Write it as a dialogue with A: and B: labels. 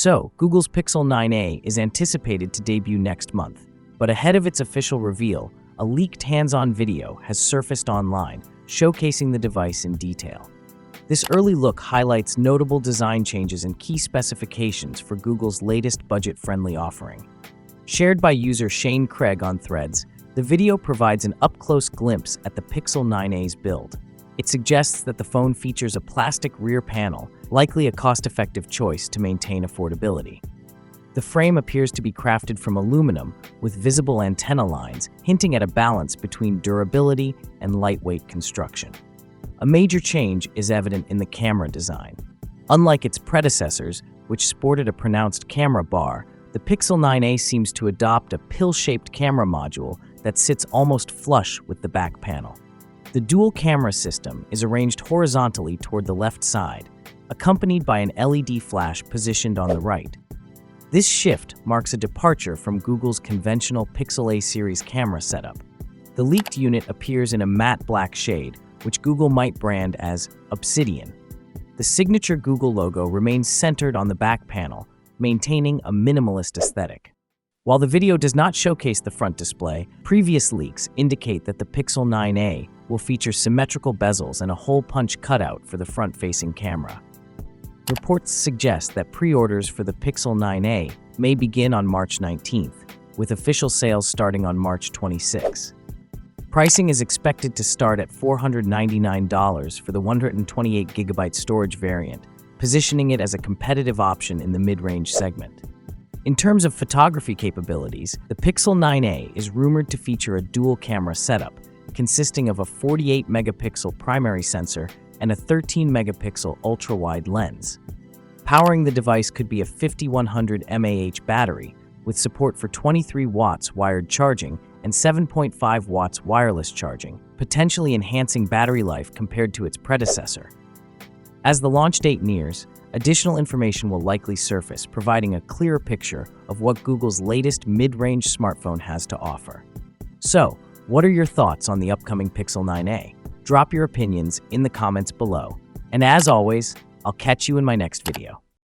A: So, Google's Pixel 9a is anticipated to debut next month, but ahead of its official reveal, a leaked hands-on video has surfaced online, showcasing the device in detail. This early look highlights notable design changes and key specifications for Google's latest budget-friendly offering. Shared by user Shane Craig on Threads, the video provides an up-close glimpse at the Pixel 9a's build. It suggests that the phone features a plastic rear panel, likely a cost-effective choice to maintain affordability. The frame appears to be crafted from aluminum with visible antenna lines, hinting at a balance between durability and lightweight construction. A major change is evident in the camera design. Unlike its predecessors, which sported a pronounced camera bar, the Pixel 9a seems to adopt a pill-shaped camera module that sits almost flush with the back panel. The dual camera system is arranged horizontally toward the left side, accompanied by an LED flash positioned on the right. This shift marks a departure from Google's conventional Pixel A series camera setup. The leaked unit appears in a matte black shade, which Google might brand as Obsidian. The signature Google logo remains centered on the back panel, maintaining a minimalist aesthetic. While the video does not showcase the front display, previous leaks indicate that the Pixel 9a will feature symmetrical bezels and a hole punch cutout for the front-facing camera. Reports suggest that pre-orders for the Pixel 9a may begin on March 19th, with official sales starting on March 26. Pricing is expected to start at $499 for the 128GB storage variant, positioning it as a competitive option in the mid-range segment. In terms of photography capabilities, the Pixel 9a is rumored to feature a dual camera setup, consisting of a 48-megapixel primary sensor and a 13-megapixel ultra-wide lens. Powering the device could be a 5100 mAh battery, with support for 23 watts wired charging and 7.5 watts wireless charging, potentially enhancing battery life compared to its predecessor. As the launch date nears, additional information will likely surface, providing a clearer picture of what Google's latest mid-range smartphone has to offer. So, what are your thoughts on the upcoming Pixel 9a? Drop your opinions in the comments below. And as always, I'll catch you in my next video.